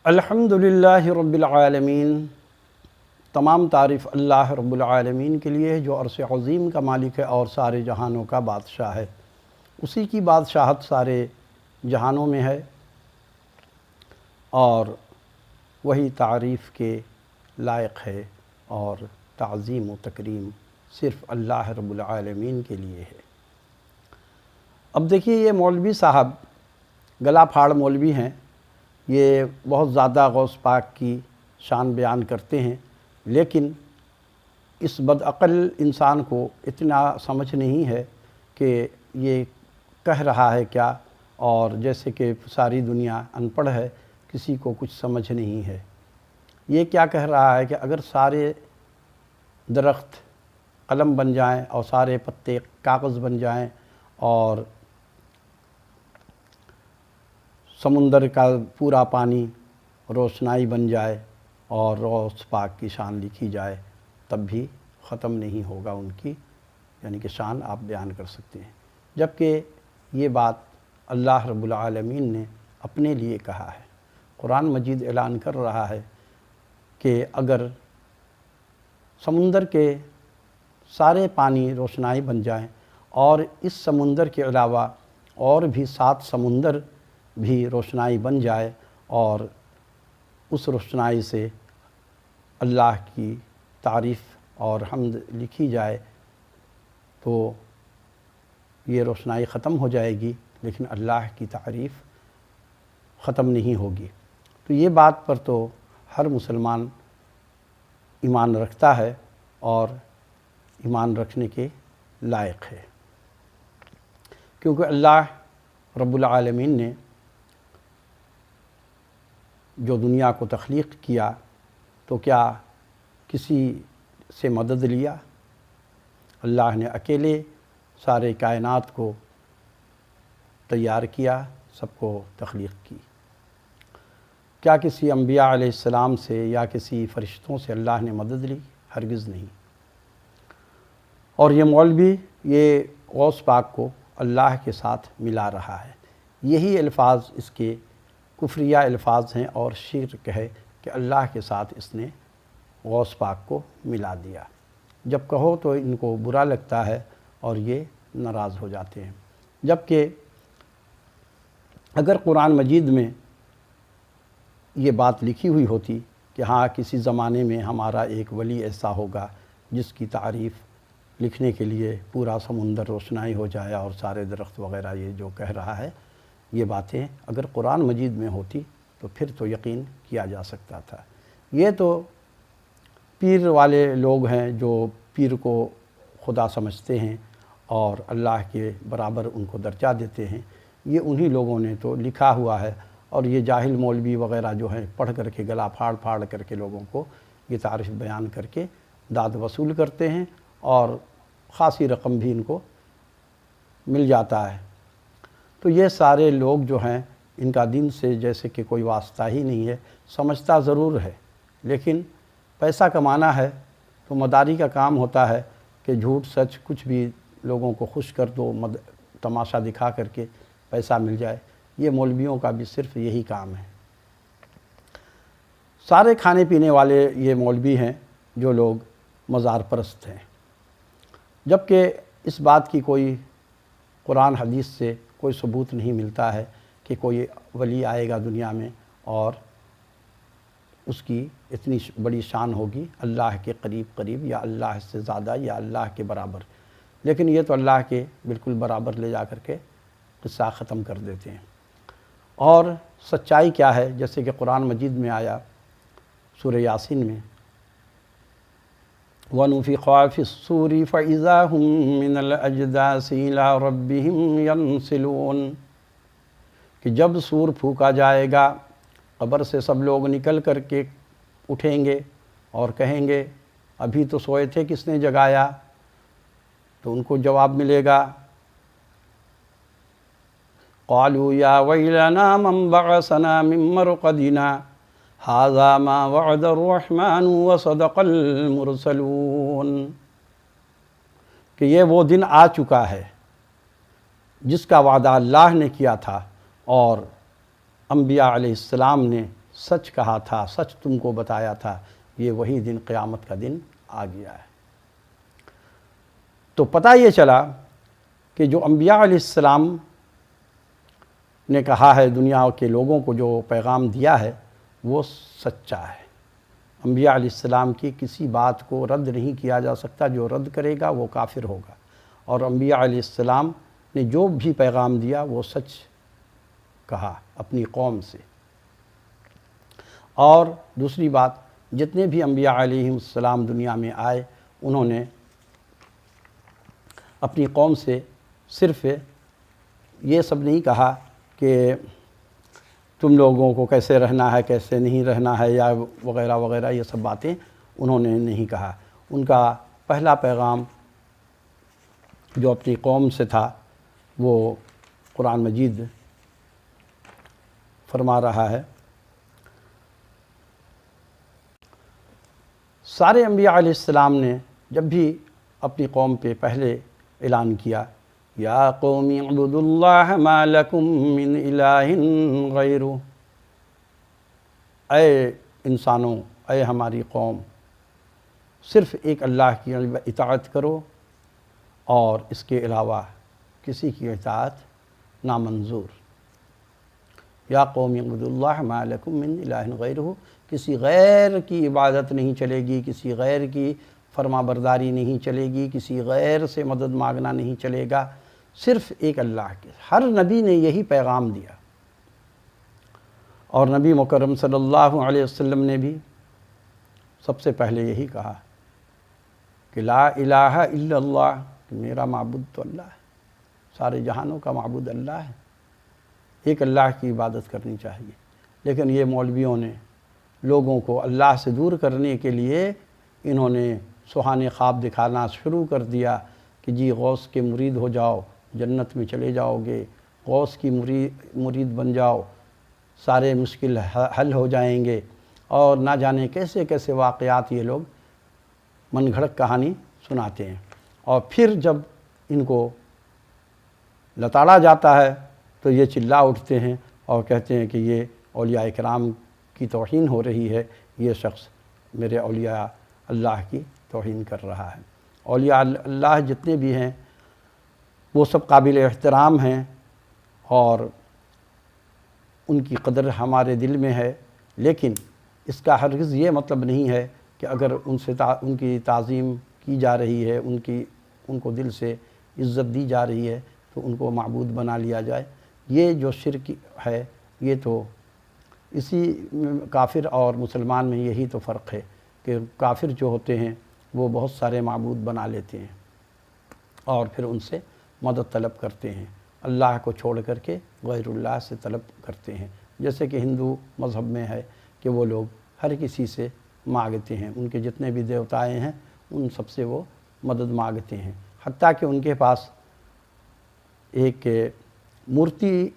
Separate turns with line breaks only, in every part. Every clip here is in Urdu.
الحمدللہ رب العالمین، تمام تعریف اللہ رب العالمین کے لیے جو عرش عظیم کا مالک ہے اور سارے جہانوں کا بادشاہ ہے۔ اسی کی بادشاہت سارے جہانوں میں ہے اور وہی تعریف کے لائق ہے، اور تعظیم و تکریم صرف اللہ رب العالمین کے لیے ہے۔ اب دیکھیے، یہ مولوی صاحب گلا پھاڑ مولوی ہیں، یہ بہت زیادہ غوث پاک کی شان بیان کرتے ہیں، لیکن اس بدعقل انسان کو اتنا سمجھ نہیں ہے کہ یہ کہہ رہا ہے کیا، اور جیسے کہ ساری دنیا ان پڑھ ہے، کسی کو کچھ سمجھ نہیں ہے۔ یہ کیا کہہ رہا ہے کہ اگر سارے درخت قلم بن جائیں اور سارے پتے کاغذ بن جائیں اور سمندر کا پورا پانی روشنائی بن جائے اور غوث پاک کی شان لکھی جائے، تب بھی ختم نہیں ہوگا ان کی، یعنی کہ شان آپ بیان کر سکتے ہیں۔ جبکہ یہ بات اللہ رب العالمین نے اپنے لیے کہا ہے۔ قرآن مجید اعلان کر رہا ہے کہ اگر سمندر کے سارے پانی روشنائی بن جائیں اور اس سمندر کے علاوہ اور بھی 7 سمندر بھی روشنائی بن جائے اور اس روشنائی سے اللہ کی تعریف اور حمد لکھی جائے، تو یہ روشنائی ختم ہو جائے گی، لیکن اللہ کی تعریف ختم نہیں ہوگی۔ تو یہ بات پر تو ہر مسلمان ایمان رکھتا ہے اور ایمان رکھنے کے لائق ہے، کیونکہ اللہ رب العالمین نے جو دنیا کو تخلیق کیا تو کیا کسی سے مدد لیا؟ اللہ نے اکیلے سارے کائنات کو تیار کیا، سب کو تخلیق کی۔ کیا کسی انبیاء علیہ السلام سے یا کسی فرشتوں سے اللہ نے مدد لی؟ ہرگز نہیں۔ اور یہ مولوی یہ غوث پاک کو اللہ کے ساتھ ملا رہا ہے۔ یہی الفاظ اس کے کفریہ الفاظ ہیں اور شرک ہے کہ اللہ کے ساتھ اس نے غوث پاک کو ملا دیا۔ جب کہو تو ان کو برا لگتا ہے اور یہ ناراض ہو جاتے ہیں، جبکہ اگر قرآن مجید میں یہ بات لکھی ہوئی ہوتی کہ ہاں کسی زمانے میں ہمارا ایک ولی ایسا ہوگا جس کی تعریف لکھنے کے لیے پورا سمندر روشنائی ہو جائے اور سارے درخت وغیرہ، یہ جو کہہ رہا ہے، یہ باتیں اگر قرآن مجید میں ہوتی تو پھر تو یقین کیا جا سکتا تھا۔ یہ تو پیر والے لوگ ہیں جو پیر کو خدا سمجھتے ہیں اور اللہ کے برابر ان کو درجہ دیتے ہیں، یہ انہی لوگوں نے تو لکھا ہوا ہے، اور یہ جاہل مولوی وغیرہ جو ہیں پڑھ کر کے گلا پھاڑ پھاڑ کر کے لوگوں کو یہ تعریف بیان کر کے داد وصول کرتے ہیں، اور خاصی رقم بھی ان کو مل جاتا ہے۔ تو یہ سارے لوگ جو ہیں ان کا دین سے جیسے کہ کوئی واسطہ ہی نہیں ہے، سمجھتا ضرور ہے، لیکن پیسہ کمانا ہے تو مداری کا کام ہوتا ہے کہ جھوٹ سچ کچھ بھی لوگوں کو خوش کر دو، تماشا دکھا کر کے پیسہ مل جائے۔ یہ مولویوں کا بھی صرف یہی کام ہے۔ سارے کھانے پینے والے یہ مولوی ہیں جو لوگ مزار پرست ہیں، جبکہ اس بات کی کوئی قرآن حدیث سے کوئی ثبوت نہیں ملتا ہے کہ کوئی ولی آئے گا دنیا میں اور اس کی اتنی بڑی شان ہوگی، اللہ کے قریب قریب یا اللہ سے زیادہ یا اللہ کے برابر، لیکن یہ تو اللہ کے بالکل برابر لے جا کر کے قصہ ختم کر دیتے ہیں۔ اور سچائی کیا ہے؟ جیسے کہ قرآن مجید میں آیا سورہ یاسین میں، وَنُفِخَ فِي الصُّورِ فَإِذَا هُم مِّنَ الْأَجْدَاثِ إِلَىٰ رَبِّهِمْ يَنْسِلُونَ، کہ جب سور پھونکا جائے گا، قبر سے سب لوگ نکل کر کے اٹھیں گے اور کہیں گے ابھی تو سوئے تھے، کس نے جگایا؟ تو ان کو جواب ملے گا قَالُوا يَا وَيْلَنَا مَنْ بَعَثَنَا مِن مَّرْقَدِنَا هَذَا مَا وَعَدَ الرَّحْمَنُ وَصَدَقَ الْمُرْسَلُونَ، کہ یہ وہ دن آ چکا ہے جس کا وعدہ اللہ نے کیا تھا اور انبیاء علیہ السلام نے سچ کہا تھا، سچ تم کو بتایا تھا، یہ وہی دن قیامت کا دن آ گیا ہے۔ تو پتہ یہ چلا کہ جو انبیاء علیہ السلام نے کہا ہے، دنیا کے لوگوں کو جو پیغام دیا ہے وہ سچا ہے۔ انبیاء علیہ السلام کی کسی بات کو رد نہیں کیا جا سکتا، جو رد کرے گا وہ کافر ہوگا۔ اور انبیاء علیہ السلام نے جو بھی پیغام دیا وہ سچ کہا اپنی قوم سے۔ اور دوسری بات، جتنے بھی انبیاء علیہ السلام دنیا میں آئے، انہوں نے اپنی قوم سے صرف یہ سب نہیں کہا کہ تم لوگوں کو کیسے رہنا ہے، کیسے نہیں رہنا ہے، یا وغیرہ وغیرہ، یہ سب باتیں انہوں نے نہیں کہا۔ ان کا پہلا پیغام جو اپنی قوم سے تھا وہ قرآن مجید فرما رہا ہے، سارے انبیاء علیہ السلام نے جب بھی اپنی قوم پہ پہلے اعلان کیا، یا قوم اعبدوا اللہ ما لکم من الہ غیرہ، اے انسانوں، اے ہماری قوم، صرف ایک اللہ کی اطاعت کرو اور اس کے علاوہ کسی کی اطاعت نامنظور۔ یا قوم اعبدوا اللہ ما لکم من الہ غیرہ، کسی غیر کی عبادت نہیں چلے گی، کسی غیر کی فرما برداری نہیں چلے گی، کسی غیر سے مدد مانگنا نہیں چلے گا، صرف ایک اللہ کے۔ ہر نبی نے یہی پیغام دیا، اور نبی مکرم صلی اللہ علیہ وسلم نے بھی سب سے پہلے یہی کہا کہ لا الہ الا اللہ، کہ میرا معبود تو اللہ ہے، سارے جہانوں کا معبود اللہ ہے، ایک اللہ کی عبادت کرنی چاہیے۔ لیکن یہ مولویوں نے لوگوں کو اللہ سے دور کرنے کے لیے انہوں نے سہانے خواب دکھانا شروع کر دیا کہ جی غوث کے مرید ہو جاؤ، جنت میں چلے جاؤ گے، غوث کی مرید بن جاؤ، سارے مشکل حل ہو جائیں گے، اور نہ جانے کیسے کیسے واقعات یہ لوگ من گھڑت کہانی سناتے ہیں۔ اور پھر جب ان کو لتاڑا جاتا ہے تو یہ چلا اٹھتے ہیں اور کہتے ہیں کہ یہ اولیاء کرام کی توہین ہو رہی ہے، یہ شخص میرے اولیاء اللہ کی توہین کر رہا ہے۔ اولیاء اللہ جتنے بھی ہیں وہ سب قابل احترام ہیں، اور ان کی قدر ہمارے دل میں ہے، لیکن اس کا ہرگز یہ مطلب نہیں ہے کہ اگر ان کی تعظیم کی جا رہی ہے، ان کو دل سے عزت دی جا رہی ہے تو ان کو معبود بنا لیا جائے۔ یہ جو شرک ہے، یہ تو اسی کافر اور مسلمان میں یہی تو فرق ہے کہ کافر جو ہوتے ہیں وہ بہت سارے معبود بنا لیتے ہیں اور پھر ان سے مدد طلب کرتے ہیں، اللہ کو چھوڑ کر کے غیر اللہ سے طلب کرتے ہیں۔ جیسے کہ ہندو مذہب میں ہے کہ وہ لوگ ہر کسی سے مانگتے ہیں، ان کے جتنے بھی دیوتائیں ہیں ان سب سے وہ مدد مانگتے ہیں، حتیٰ کہ ان کے پاس ایک مورتی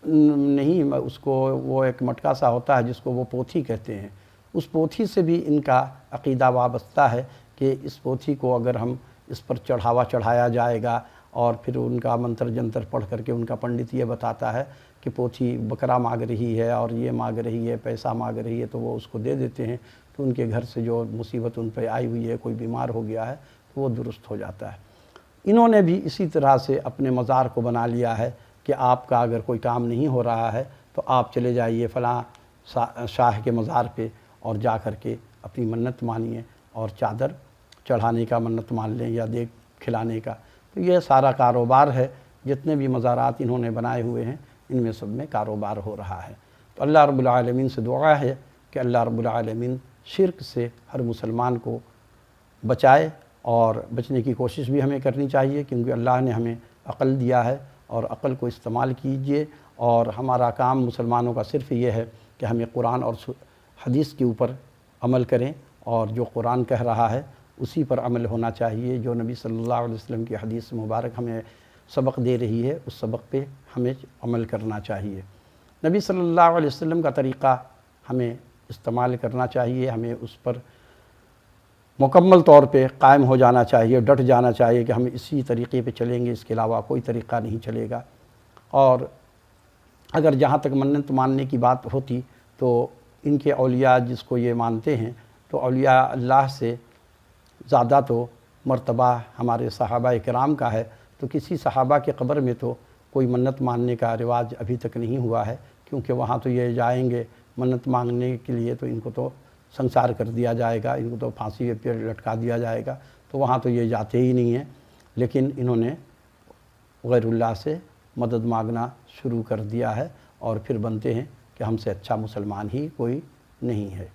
نہیں، اس کو وہ ایک مٹکا سا ہوتا ہے جس کو وہ پوتھی کہتے ہیں، اس پوتھی سے بھی ان کا عقیدہ وابستہ ہے کہ اس پوتھی کو اگر ہم اس پر چڑھاوا چڑھایا جائے گا، اور پھر ان کا منتر جنتر پڑھ کر کے ان کا پنڈت یہ بتاتا ہے کہ پوتھی بکرا مانگ رہی ہے اور یہ مانگ رہی ہے، پیسہ مانگ رہی ہے، تو وہ اس کو دے دیتے ہیں، تو ان کے گھر سے جو مصیبت ان پہ آئی ہوئی ہے، کوئی بیمار ہو گیا ہے تو وہ درست ہو جاتا ہے۔ انہوں نے بھی اسی طرح سے اپنے مزار کو بنا لیا ہے کہ آپ کا اگر کوئی کام نہیں ہو رہا ہے تو آپ چلے جائیے فلاں شاہ کے مزار پہ اور جا کر کے اپنی منت مانیے اور چادر چڑھانے کا منت مان لیں یا دیگ کھلانے کا۔ تو یہ سارا کاروبار ہے، جتنے بھی مزارات انہوں نے بنائے ہوئے ہیں ان میں سب میں کاروبار ہو رہا ہے۔ تو اللہ رب العالمین سے دعا ہے کہ اللہ رب العالمین شرک سے ہر مسلمان کو بچائے، اور بچنے کی کوشش بھی ہمیں کرنی چاہیے، کیونکہ اللہ نے ہمیں عقل دیا ہے، اور عقل کو استعمال کیجئے۔ اور ہمارا کام مسلمانوں کا صرف یہ ہے کہ ہمیں قرآن اور حدیث کے اوپر عمل کریں، اور جو قرآن کہہ رہا ہے اسی پر عمل ہونا چاہیے، جو نبی صلی اللہ علیہ وسلم کی حدیث مبارک ہمیں سبق دے رہی ہے اس سبق پہ ہمیں عمل کرنا چاہیے۔ نبی صلی اللہ علیہ وسلم کا طریقہ ہمیں استعمال کرنا چاہیے، ہمیں اس پر مکمل طور پہ قائم ہو جانا چاہیے، ڈٹ جانا چاہیے کہ ہم اسی طریقے پہ چلیں گے، اس کے علاوہ کوئی طریقہ نہیں چلے گا۔ اور اگر جہاں تک منت ماننے کی بات ہوتی تو ان کے اولیاء جس کو یہ مانتے ہیں تو اولیاء اللہ سے زیادہ تو مرتبہ ہمارے صحابہ کرام کا ہے، تو کسی صحابہ کے قبر میں تو کوئی منت ماننے کا رواج ابھی تک نہیں ہوا ہے، کیونکہ وہاں تو یہ جائیں گے منت مانگنے کے لیے تو ان کو تو سنسار کر دیا جائے گا، ان کو تو پھانسی پہ لٹکا دیا جائے گا، تو وہاں تو یہ جاتے ہی نہیں ہیں۔ لیکن انہوں نے غیر اللہ سے مدد مانگنا شروع کر دیا ہے، اور پھر بنتے ہیں کہ ہم سے اچھا مسلمان ہی کوئی نہیں ہے۔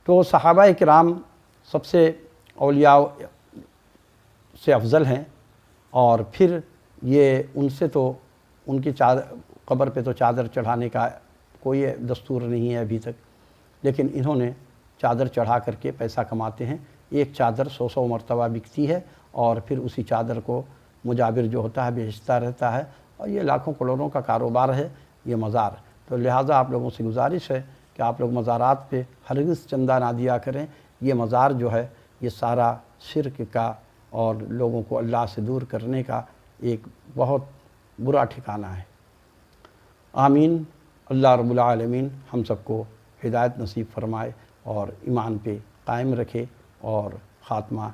تو صحابہ کرام سب سے اولیاء سے افضل ہیں، اور پھر یہ ان سے تو ان کی قبر پہ تو چادر چڑھانے کا کوئی دستور نہیں ہے ابھی تک، لیکن انہوں نے چادر چڑھا کر کے پیسہ کماتے ہیں۔ ایک چادر 100 مرتبہ بکتی ہے، اور پھر اسی چادر کو مجابر جو ہوتا ہے بیچتا رہتا ہے، اور یہ لاکھوں کروڑوں کا کاروبار ہے یہ مزار۔ تو لہٰذا آپ لوگوں سے گزارش ہے کہ آپ لوگ مزارات پہ ہرگز چندہ نہ دیا کریں۔ یہ مزار جو ہے یہ سارا شرک کا اور لوگوں کو اللہ سے دور کرنے کا ایک بہت برا ٹھکانہ ہے۔ آمین۔ اللہ رب العالمین ہم سب کو ہدایت نصیب فرمائے اور ایمان پہ قائم رکھے اور خاتمہ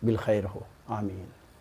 بالخیر ہو۔ آمین۔